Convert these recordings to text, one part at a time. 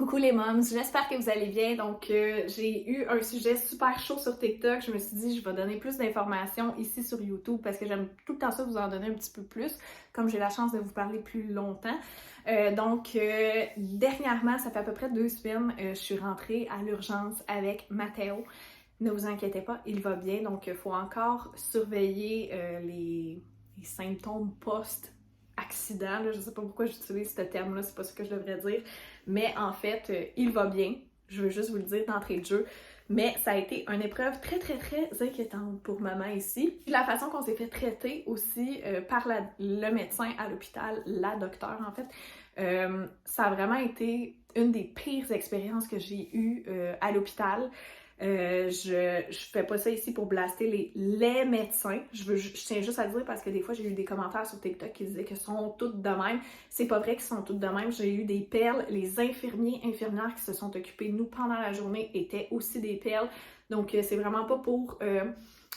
Coucou les moms, j'espère que vous allez bien. Donc, j'ai eu un sujet super chaud sur TikTok. Je me suis dit, je vais donner plus d'informations ici sur YouTube parce que j'aime tout le temps ça vous en donner un petit peu plus, comme j'ai la chance de vous parler plus longtemps. Dernièrement, ça fait à peu près 2 semaines, je suis rentrée à l'urgence avec Matteo. Ne vous inquiétez pas, il va bien. Donc, il faut encore surveiller les symptômes post-accident. Je ne sais pas pourquoi j'utilise ce terme-là, c'est pas ce que je devrais dire. Mais en fait, il va bien. Je veux juste vous le dire d'entrée de jeu. Mais ça a été une épreuve très, très, très inquiétante pour maman ici. Puis la façon qu'on s'est fait traiter aussi par le médecin à l'hôpital, la docteure en fait, ça a vraiment été une des pires expériences que j'ai eues à l'hôpital. Je fais pas ça ici pour blaster les médecins. Je tiens juste à le dire parce que des fois j'ai eu des commentaires sur TikTok qui disaient que sont toutes de même. C'est pas vrai qu'ils sont toutes de même. J'ai eu des perles. Les infirmières qui se sont occupées de nous pendant la journée étaient aussi des perles. Donc c'est vraiment pas pour...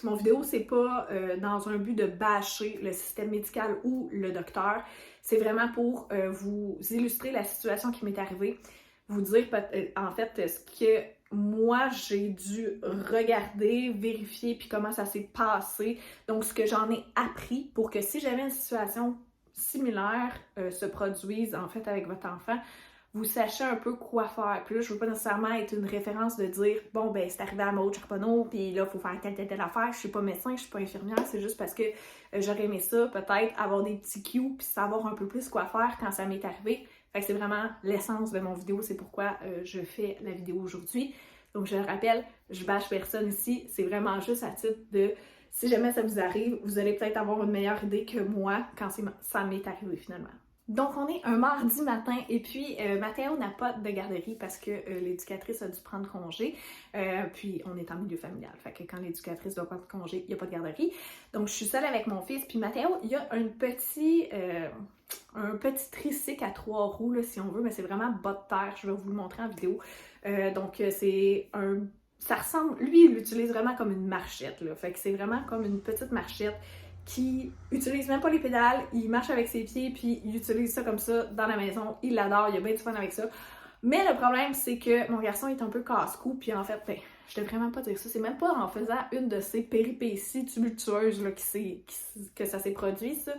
mon vidéo, c'est pas dans un but de bâcher le système médical ou le docteur. C'est vraiment pour vous illustrer la situation qui m'est arrivée. Vous dire en fait ce que moi j'ai dû regarder, vérifier puis comment ça s'est passé. Donc ce que j'en ai appris pour que si jamais une situation similaire se produise en fait avec votre enfant, vous sachiez un peu quoi faire. Puis là, je veux pas nécessairement être une référence de dire bon ben c'est arrivé à Maud Charbonneau puis là il faut faire telle affaire. Je suis pas médecin, je suis pas infirmière, c'est juste parce que j'aurais aimé ça peut-être avoir des petits cues puis savoir un peu plus quoi faire quand ça m'est arrivé. Fait que c'est vraiment l'essence de mon vidéo, c'est pourquoi je fais la vidéo aujourd'hui. Donc je le rappelle, je bâche personne ici, c'est vraiment juste à titre de si jamais ça vous arrive, vous allez peut-être avoir une meilleure idée que moi quand ça m'est arrivé finalement. Donc on est un mardi matin et puis Matteo n'a pas de garderie parce que l'éducatrice a dû prendre congé. Puis on est en milieu familial, fait que quand l'éducatrice doit prendre congé, il n'y a pas de garderie. Donc je suis seule avec mon fils, puis Matteo, il y a un petit tricycle à 3 roues là, si on veut, mais c'est vraiment bas de terre, je vais vous le montrer en vidéo. C'est un... Ça ressemble... Lui, il l'utilise vraiment comme une marchette, là. Fait que c'est vraiment comme une petite marchette qui utilise même pas les pédales, il marche avec ses pieds, puis il utilise ça comme ça dans la maison. Il l'adore, il a bien du fun avec ça. Mais le problème, c'est que mon garçon est un peu casse-cou, puis en fait, je devrais même pas dire ça. C'est même pas en faisant une de ces péripéties tumultueuses là, que ça s'est produit, ça.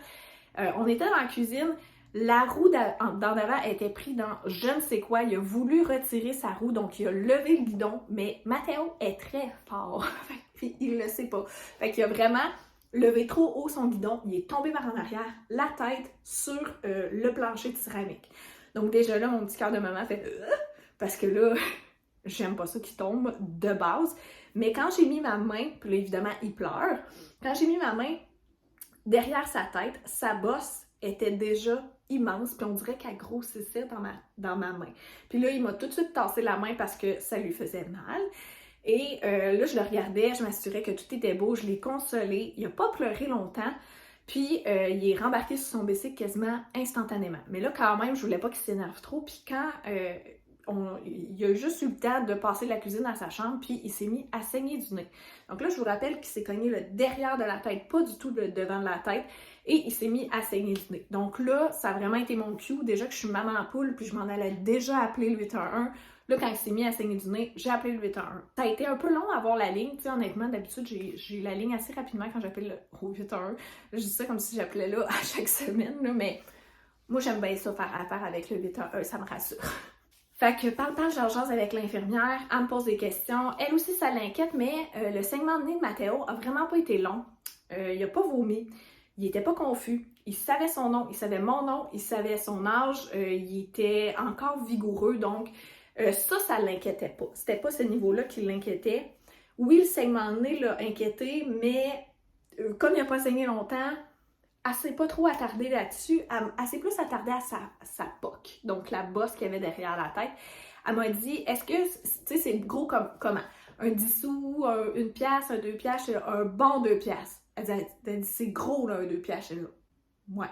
On était dans la cuisine, la roue d'en avant était prise dans je ne sais quoi. Il a voulu retirer sa roue, donc il a levé le guidon, mais Matteo est très fort, puis il le sait pas. Fait qu'il a vraiment levé trop haut son guidon, il est tombé par en arrière, la tête sur le plancher de céramique. Donc déjà là, mon petit cœur de maman fait parce que là, j'aime pas ça qui tombe de base. Mais quand j'ai mis ma main, puis là évidemment il pleure, quand j'ai mis ma main derrière sa tête, sa bosse était déjà immense, puis on dirait qu'elle grossissait dans ma main. Puis là, il m'a tout de suite tassé la main parce que ça lui faisait mal. Et là, je le regardais, je m'assurais que tout était beau, je l'ai consolé. Il n'a pas pleuré longtemps, puis il est rembarqué sur son bicycle quasiment instantanément. Mais là, quand même, je voulais pas qu'il s'énerve trop, puis quand il a juste eu le temps de passer de la cuisine à sa chambre, puis il s'est mis à saigner du nez. Donc là, je vous rappelle qu'il s'est cogné le derrière de la tête, pas du tout le devant de la tête, et il s'est mis à saigner du nez. Donc là, ça a vraiment été mon cue. Déjà que je suis maman en poule, puis je m'en allais déjà appeler le 811. Là, quand il s'est mis à saigner du nez, j'ai appelé le 811. Ça a été un peu long à avoir la ligne. Tu sais, honnêtement, d'habitude, j'ai la ligne assez rapidement quand j'appelle le 811. Je dis ça comme si j'appelais là à chaque semaine, là, mais moi, j'aime bien ça faire affaire avec le 811. Ça me rassure. Fait que parle j'en avec l'infirmière, elle me pose des questions. Elle aussi, ça l'inquiète, mais le saignement de nez de Matteo a vraiment pas été long. Il a pas vomi. Il était pas confus. Il savait son nom, il savait mon nom, il savait son âge. Il était encore vigoureux, donc ça l'inquiétait pas. C'était pas ce niveau-là qui l'inquiétait. Oui, le saignement de nez l'a inquiété, mais comme il n'a pas saigné longtemps, elle s'est pas trop attardée là-dessus. Elle s'est plus attardée à sa poque, donc la bosse qu'il y avait derrière la tête. Elle m'a dit, est-ce que, tu sais, c'est gros comme comment? Un 10 sous, une pièce, un 2 piastres, un bon 2 piastres. Elle dit, c'est gros là, un 2 piastres. Là. Ouais,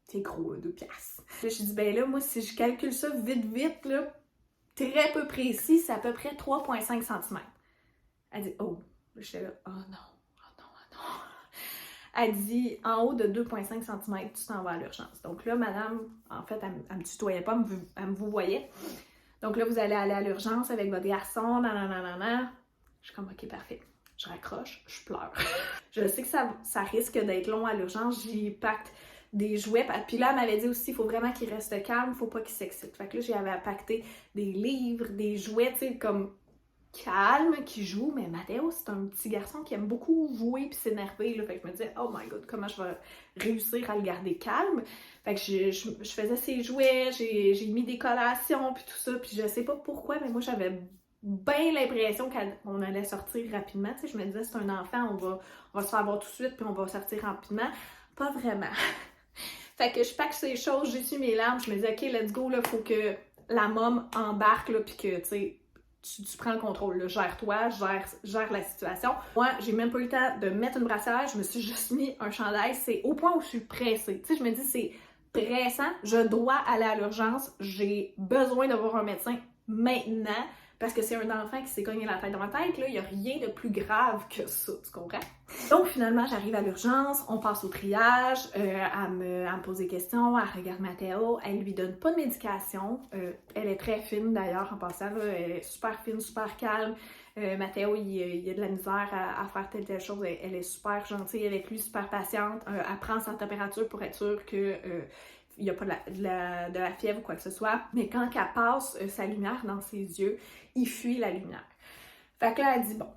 c'est gros un 2 piastres. Là, je dis, ben là, moi, si je calcule ça vite, là, très peu précis, c'est à peu près 3,5 cm. Elle dit, oh, j'étais là, oh non. Elle dit, en haut de 2,5 cm, tu t'en vas à l'urgence. Donc là, madame, en fait, elle me tutoyait pas, elle me vous voyait. Donc là, vous allez aller à l'urgence avec votre garçon, nanana. Je suis comme, ok, parfait. Je raccroche, je pleure. Je sais que ça risque d'être long à l'urgence, j'y pacte des jouets. Puis là, elle m'avait dit aussi, il faut vraiment qu'il reste calme, il faut pas qu'il s'excite. Fait que là, j'y avais pacté des livres, des jouets, tu sais, comme calme, qui joue. Mais Mathéo, c'est un petit garçon qui aime beaucoup jouer puis s'énerver. Là. Fait que je me disais, oh my god, comment je vais réussir à le garder calme? Fait que je faisais ses jouets, j'ai mis des collations puis tout ça. Puis je sais pas pourquoi, mais moi, j'avais bien l'impression qu'on allait sortir rapidement. Tu sais, je me disais, c'est un enfant, on va se faire voir tout de suite puis on va sortir rapidement. Pas vraiment. Fait que je pack ces choses, j'essuie mes larmes, je me dis, ok, let's go, là, faut que la môme embarque, là, puis que, tu sais, tu prends le contrôle, là, gère-toi, gère la situation. Moi, j'ai même pas eu le temps de mettre une brassière, je me suis juste mis un chandail, c'est au point où je suis pressée. Tu sais, je me dis, c'est pressant, je dois aller à l'urgence, j'ai besoin de voir un médecin maintenant, parce que c'est un enfant qui s'est cogné la tête dans ma tête, là, il n'y a rien de plus grave que ça, tu comprends? Donc finalement, j'arrive à l'urgence, on passe au triage, elle me pose des questions, elle regarde Mathéo, elle lui donne pas de médication, elle est très fine d'ailleurs en passant, là, elle est super fine, super calme. Mathéo, il a de la misère à faire telle chose, elle est super gentille avec lui, super patiente, elle prend sa température pour être sûre que il n'y a pas de la fièvre ou quoi que ce soit. Mais quand elle passe sa lumière dans ses yeux, il fuit la lumière. Fait que là, elle dit bon.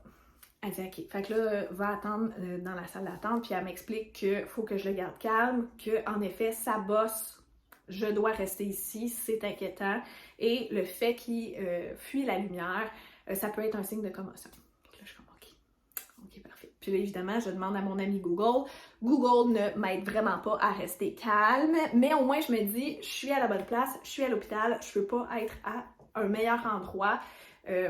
Elle dit ok. Fait que là, va attendre dans la salle d'attente, puis elle m'explique qu'il faut que je le garde calme, qu'en effet, ça bosse. Je dois rester ici, c'est inquiétant. Et le fait qu'il fuit la lumière, ça peut être un signe de commotion. Fait que là, je suis comme ok, parfait. Puis là, évidemment, je demande à mon ami Google. Google ne m'aide vraiment pas à rester calme, mais au moins, je me dis, je suis à la bonne place, je suis à l'hôpital, je peux pas être à un meilleur endroit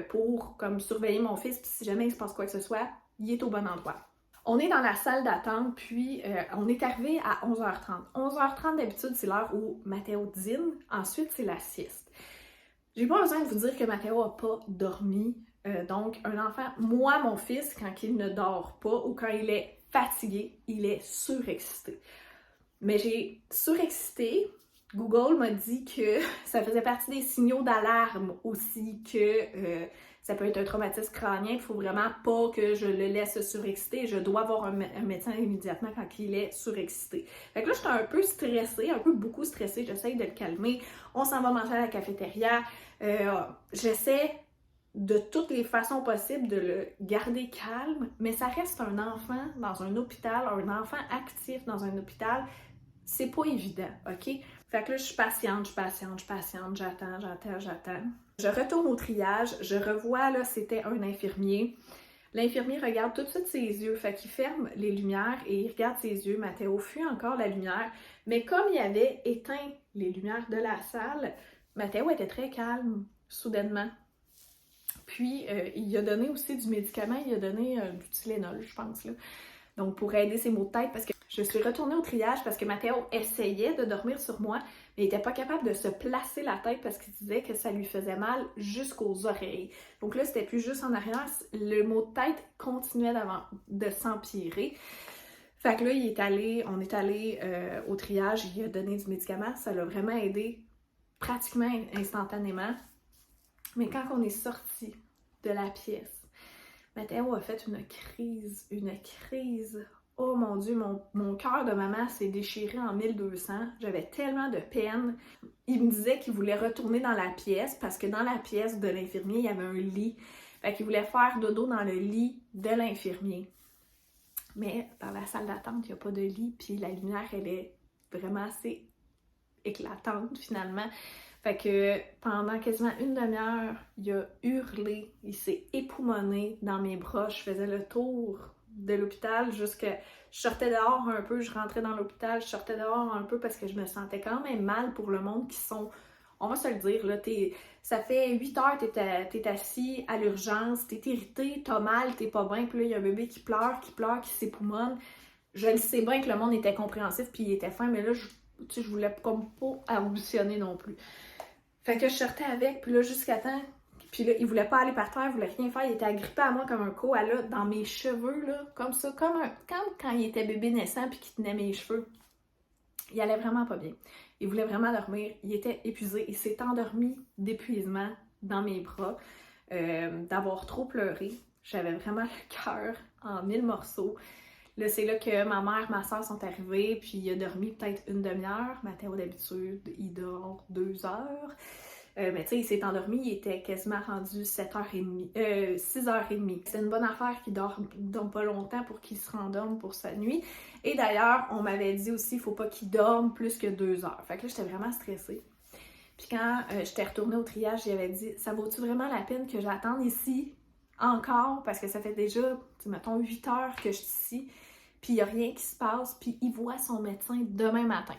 pour comme surveiller mon fils, puis si jamais il se passe quoi que ce soit, il est au bon endroit. On est dans la salle d'attente, puis on est arrivé à 11h30. 11h30, d'habitude, c'est l'heure où Mathéo dîne. Ensuite, c'est la sieste. J'ai pas besoin de vous dire que Mathéo a pas dormi. Donc, un enfant, moi, mon fils, quand il ne dort pas ou quand il est fatigué, il est surexcité. Mais j'ai surexcité. Google m'a dit que ça faisait partie des signaux d'alarme aussi, que ça peut être un traumatisme crânien. Il faut vraiment pas que je le laisse surexciter. Je dois voir un médecin immédiatement quand il est surexcité. Fait que là, j'étais un peu stressée, un peu beaucoup stressée. J'essaye de le calmer. On s'en va manger à la cafétéria. J'essaie de toutes les façons possibles de le garder calme, mais ça reste un enfant dans un hôpital, un enfant actif dans un hôpital. C'est pas évident, ok? Fait que là, je suis patiente, j'attends. Je retourne au triage, je revois, là, c'était un infirmier. L'infirmier regarde tout de suite ses yeux, fait qu'il ferme les lumières et il regarde ses yeux. Mathéo fuit encore la lumière, mais comme il avait éteint les lumières de la salle, Mathéo était très calme, soudainement. Puis, il a donné aussi du médicament, il a donné du Tylenol, je pense, là. Donc, pour aider ses maux de tête, parce que je suis retournée au triage parce que Mathéo essayait de dormir sur moi, mais il n'était pas capable de se placer la tête parce qu'il disait que ça lui faisait mal jusqu'aux oreilles. Donc là, c'était plus juste en arrière, le maux de tête continuait de s'empirer. Fait que là, on est allé au triage, il a donné du médicament, ça l'a vraiment aidé pratiquement instantanément. Mais quand on est sorti de la pièce, Mathéo a fait une crise. Oh mon Dieu, mon cœur de maman s'est déchiré en 1200. J'avais tellement de peine. Il me disait qu'il voulait retourner dans la pièce parce que dans la pièce de l'infirmier, il y avait un lit. Fait qu'il voulait faire dodo dans le lit de l'infirmier. Mais dans la salle d'attente, il n'y a pas de lit, puis la lumière, elle est vraiment assez éclatante finalement. Fait que pendant quasiment une demi-heure, il a hurlé, il s'est époumoné dans mes bras. Je faisais le tour de l'hôpital jusqu'à... Je sortais dehors un peu, je rentrais dans l'hôpital, je sortais dehors un peu parce que je me sentais quand même mal pour le monde qui sont... On va se le dire, là, ça fait 8 heures que t'es assis à l'urgence, t'es irrité, t'as mal, t'es pas bien, puis là, il y a un bébé qui pleure, qui s'époumonne. Je le sais bien que le monde était compréhensif puis il était fin, mais là, je voulais comme pas auditionner non plus. Fait que je sortais avec, puis là, jusqu'à temps... Puis là, il voulait pas aller par terre, il voulait rien faire, il était agrippé à moi comme un koala dans mes cheveux, là, comme ça, comme quand il était bébé naissant puis qu'il tenait mes cheveux. Il allait vraiment pas bien. Il voulait vraiment dormir. Il était épuisé. Il s'est endormi d'épuisement dans mes bras, d'avoir trop pleuré. J'avais vraiment le cœur en 1000 morceaux. Là, c'est là que ma mère, ma soeur sont arrivées, puis il a dormi peut-être une demi-heure. Mathéo, d'habitude, il dort 2 heures. Mais tu sais, il s'est endormi, il était quasiment rendu 7h30, 6h30. C'est une bonne affaire qu'il dorme pas longtemps pour qu'il se rendorme pour sa nuit. Et d'ailleurs, on m'avait dit aussi qu'il faut pas qu'il dorme plus que 2 heures. Fait que là, j'étais vraiment stressée. Puis quand j'étais retournée au triage, j'avais dit, ça vaut-tu vraiment la peine que j'attende ici encore? Parce que ça fait déjà, mettons, 8 heures que je suis ici, puis il n'y a rien qui se passe, puis il voit son médecin demain matin.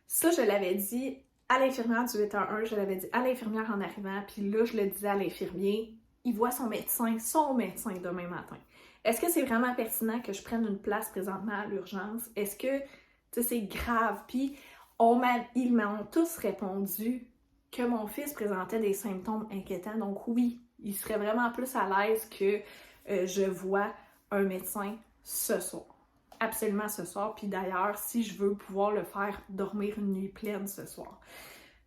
Ça, je l'avais dit à l'infirmière du 811, je l'avais dit à l'infirmière en arrivant, puis là, je le disais à l'infirmier, il voit son médecin demain matin. Est-ce que c'est vraiment pertinent que je prenne une place présentement à l'urgence? Est-ce que, tu sais, c'est grave? Puis, ils m'ont tous répondu que mon fils présentait des symptômes inquiétants, donc oui, il serait vraiment plus à l'aise que je vois un médecin ce soir. Absolument ce soir, puis d'ailleurs, si je veux pouvoir le faire dormir une nuit pleine ce soir.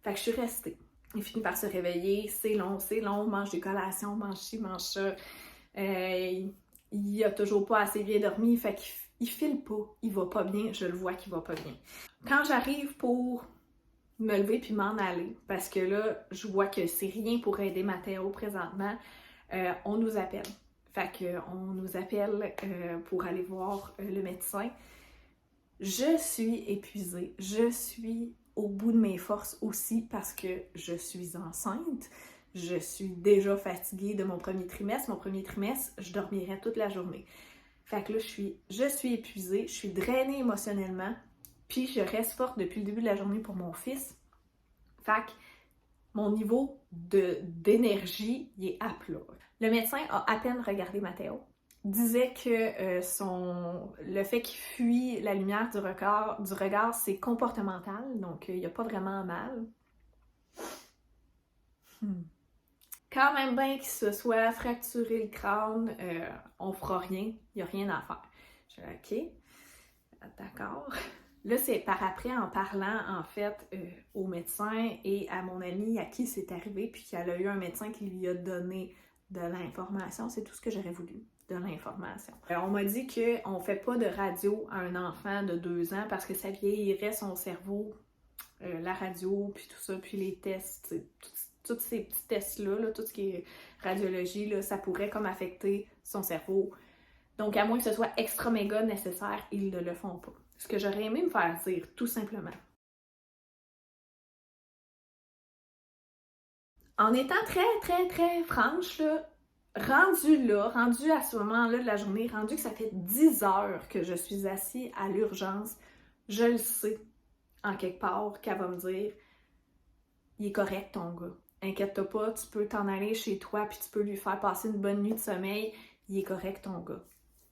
Fait que je suis restée. Il finit par se réveiller, c'est long, mange des collations, mange ci, mange ça. Il a toujours pas assez bien dormi, fait qu'il file pas, il va pas bien, je le vois qu'il va pas bien. Quand j'arrive pour me lever puis m'en aller, parce que là, je vois que c'est rien pour aider Mathéo présentement, on nous appelle. Fait qu'on nous appelle pour aller voir le médecin. Je suis épuisée, je suis au bout de mes forces aussi parce que je suis enceinte. Je suis déjà fatiguée de mon premier trimestre. Mon premier trimestre, je dormirais toute la journée. Fait que là, je suis épuisée, je suis drainée émotionnellement, puis je reste forte depuis le début de la journée pour mon fils. Fait que mon niveau d'énergie, il est à plat. Le médecin a à peine regardé Mathéo. Disait que le fait qu'il fuit la lumière du regard, c'est comportemental, donc il n'y a pas vraiment mal. Quand même bien qu'il se soit fracturé le crâne, on fera rien, il n'y a rien à faire. Je dis ok, d'accord. Là, c'est par après, en parlant, en fait, au médecin et à mon amie à qui c'est arrivé, puis qu'elle a eu un médecin qui lui a donné de l'information. C'est tout ce que j'aurais voulu, de l'information. On m'a dit qu'on ne fait pas de radio à un enfant de 2 ans parce que ça vieillirait son cerveau, la radio, puis tout ça, puis les tests, tous ces petits tests-là, tout ce qui est radiologie, là, ça pourrait comme affecter son cerveau. Donc, à moins que ce soit extra méga nécessaire, ils ne le font pas. Ce que j'aurais aimé me faire dire, tout simplement. En étant très franche, là, rendu à ce moment-là de la journée, rendu que ça fait 10 heures que je suis assise à l'urgence, je le sais, en quelque part, qu'elle va me dire « Il est correct, ton gars. Inquiète-toi pas, tu peux t'en aller chez toi puis tu peux lui faire passer une bonne nuit de sommeil. Il est correct, ton gars. »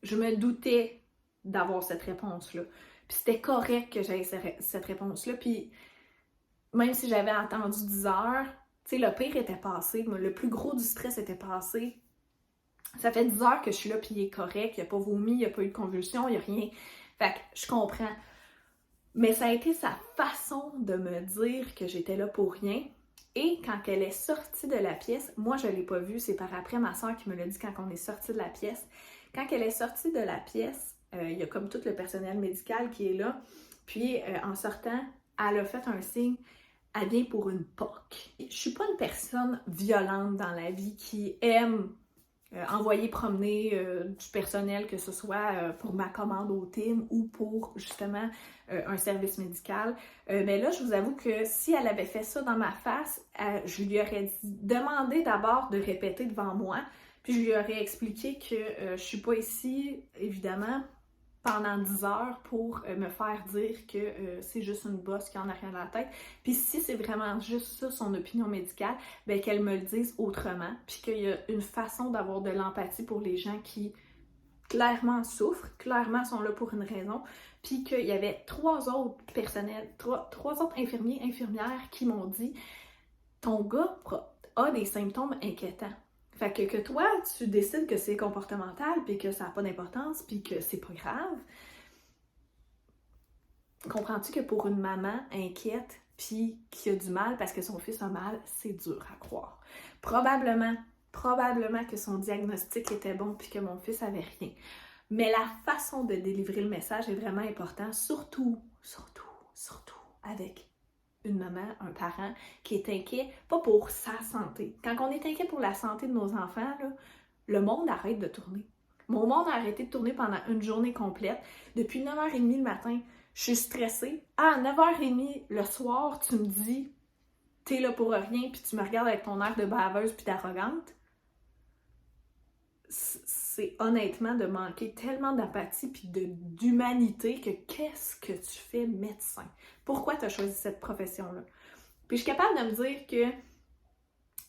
Je me doutais d'avoir cette réponse-là. Puis c'était correct que j'aie cette réponse-là. Puis même si j'avais attendu 10 heures, tu sais, le pire était passé. Le plus gros du stress était passé. Ça fait 10 heures que je suis là, puis il est correct. Il n'a pas vomi, il n'a pas eu de convulsion, il n'y a rien. Fait que je comprends. Mais ça a été sa façon de me dire que j'étais là pour rien. Et quand elle est sortie de la pièce, moi je ne l'ai pas vue, c'est par après ma soeur qui me l'a dit quand on est sorti de la pièce. Quand elle est sortie de la pièce, il y a comme tout le personnel médical qui est là. Puis en sortant, elle a fait un signe, elle vient pour une POC. Je suis pas une personne violente dans la vie qui aime envoyer promener du personnel, que ce soit pour ma commande au team ou pour justement un service médical. Mais là, je vous avoue que si elle avait fait ça dans ma face, je lui aurais demandé d'abord de répéter devant moi, puis je lui aurais expliqué que je suis pas ici, évidemment, pendant 10 heures pour me faire dire que c'est juste une bosse qui en a rien dans la tête. Puis si c'est vraiment juste ça, son opinion médicale, ben qu'elle me le dise autrement, puis qu'il y a une façon d'avoir de l'empathie pour les gens qui clairement souffrent, clairement sont là pour une raison, puis qu'il y avait 3 autres personnels, trois autres infirmiers, infirmières qui m'ont dit « Ton gars a des symptômes inquiétants. » Fait que toi, tu décides que c'est comportemental, puis que ça n'a pas d'importance, puis que c'est pas grave. Comprends-tu que pour une maman inquiète, puis qui a du mal parce que son fils a mal, c'est dur à croire. Probablement que son diagnostic était bon puis que mon fils avait rien. Mais la façon de délivrer le message est vraiment important, surtout avec une maman, un parent qui est inquiet, pas pour sa santé. Quand on est inquiet pour la santé de nos enfants, là, le monde arrête de tourner. Mon monde a arrêté de tourner pendant une journée complète. Depuis 9h30 le matin, je suis stressée. À 9h30 le soir, tu me dis « t'es là pour rien » puis tu me regardes avec ton air de baveuse puis d'arrogante. C'est honnêtement de manquer tellement d'apathie puis d'humanité que qu'est-ce que tu fais médecin? Pourquoi tu as choisi cette profession-là? Puis je suis capable de me dire que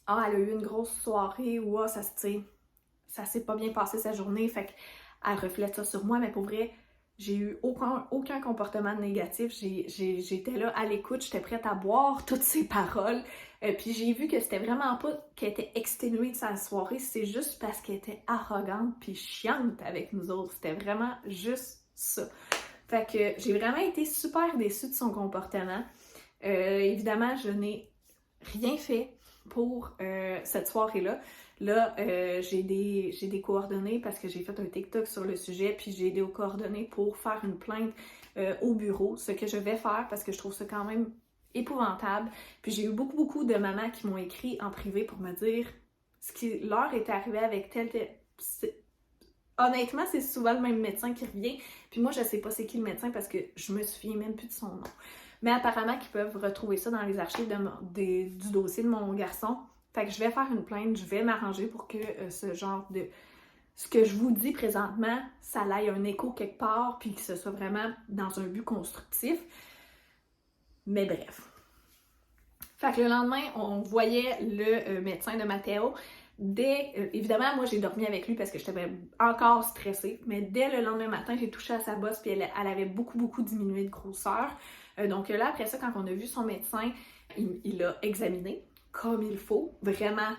elle a eu une grosse soirée ou ça s'est pas bien passé sa journée, fait qu'elle reflète ça sur moi, mais pour vrai, j'ai eu aucun comportement négatif. J'étais là à l'écoute, j'étais prête à boire toutes ces paroles. Puis j'ai vu que c'était vraiment pas qu'elle était exténuée de sa soirée, c'est juste parce qu'elle était arrogante puis chiante avec nous autres. C'était vraiment juste ça. Fait que j'ai vraiment été super déçue de son comportement. Évidemment, je n'ai rien fait pour cette soirée-là. Là, j'ai des coordonnées parce que j'ai fait un TikTok sur le sujet, puis j'ai des coordonnées pour faire une plainte au bureau, ce que je vais faire parce que je trouve ça quand même épouvantable. Puis j'ai eu beaucoup de mamans qui m'ont écrit en privé pour me dire ce qui leur est arrivé avec tel. Honnêtement, c'est souvent le même médecin qui revient. Puis moi, je sais pas c'est qui le médecin parce que je me souviens même plus de son nom. Mais apparemment qu'ils peuvent retrouver ça dans les archives du dossier de mon garçon. Fait que je vais faire une plainte, je vais m'arranger pour que ce genre de... Ce que je vous dis présentement, ça aille un écho quelque part, puis que ce soit vraiment dans un but constructif. Mais bref. Fait que le lendemain, on voyait le médecin de Mathéo. Évidemment, moi j'ai dormi avec lui parce que j'étais encore stressée, mais dès le lendemain matin, j'ai touché à sa bosse puis elle avait beaucoup diminué de grosseur. Donc là, après ça, quand on a vu son médecin, il l'a examiné comme il faut, vraiment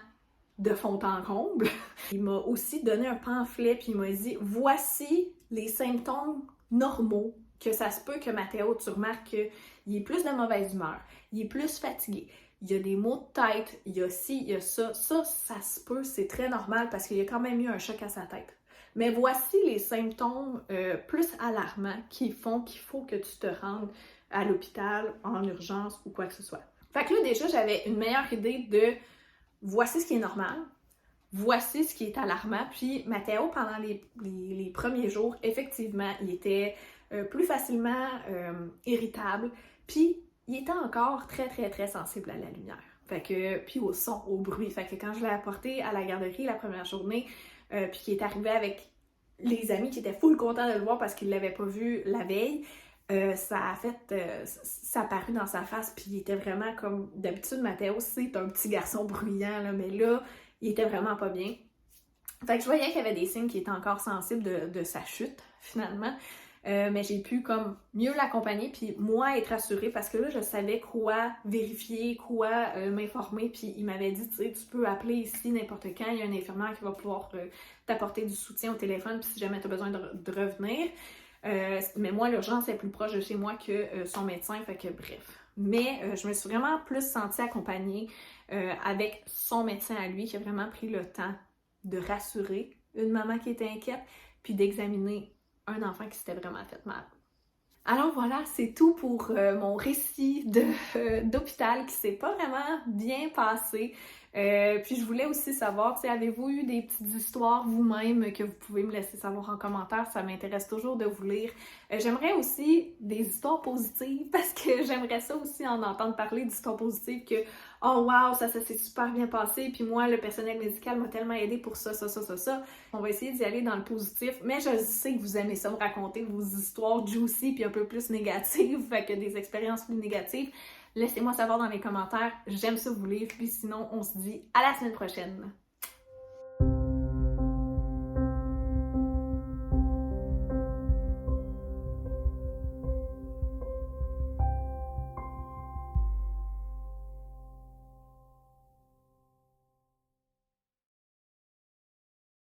de fond en comble. Il m'a aussi donné un pamphlet puis il m'a dit « Voici les symptômes normaux que ça se peut que Mathéo, tu remarques qu'il est plus de mauvaise humeur, il est plus fatigué, il y a des maux de tête, il y a ci, il y a ça. Ça se peut, c'est très normal parce qu'il y a quand même eu un choc à sa tête. Mais voici les symptômes plus alarmants qui font qu'il faut que tu te rendes à l'hôpital, en urgence ou quoi que ce soit. » Fait que là, déjà, j'avais une meilleure idée de voici ce qui est normal, voici ce qui est alarmant. Puis Mathéo, pendant les premiers jours, effectivement, il était plus facilement irritable. Puis il était encore très sensible à la lumière. Fait que, puis au son, au bruit. Fait que quand je l'ai apporté à la garderie la première journée, puis qu'il est arrivé avec les amis qui étaient full contents de le voir parce qu'ils l'avaient pas vu la veille, ça a paru dans sa face, puis il était vraiment comme... D'habitude, Mathéo, c'est un petit garçon bruyant, là, mais là, il était vraiment pas bien. Fait que je voyais qu'il y avait des signes qui étaient encore sensibles de sa chute, finalement. Mais j'ai pu comme mieux l'accompagner, puis moi être rassurée, parce que là, je savais quoi vérifier, quoi m'informer, puis il m'avait dit, tu sais, tu peux appeler ici n'importe quand, il y a un infirmière qui va pouvoir t'apporter du soutien au téléphone, puis si jamais tu as besoin de revenir. Mais moi, l'urgence est plus proche de chez moi que son médecin, fait que bref. Mais je me suis vraiment plus sentie accompagnée avec son médecin à lui, qui a vraiment pris le temps de rassurer une maman qui était inquiète, puis d'examiner un enfant qui s'était vraiment fait mal. Alors voilà, c'est tout pour mon récit d'hôpital qui s'est pas vraiment bien passé. Puis je voulais aussi savoir, avez-vous eu des petites histoires vous-même que vous pouvez me laisser savoir en commentaire? Ça m'intéresse toujours de vous lire. J'aimerais aussi des histoires positives parce que j'aimerais ça aussi en entendre parler d'histoires positives que « Oh wow, ça s'est super bien passé, puis moi, le personnel médical m'a tellement aidé pour ça. » On va essayer d'y aller dans le positif, mais je sais que vous aimez ça me raconter vos histoires juicy puis un peu plus négatives, fait que des expériences plus négatives. Laissez-moi savoir dans les commentaires, j'aime ça vous lire, puis sinon on se dit à la semaine prochaine.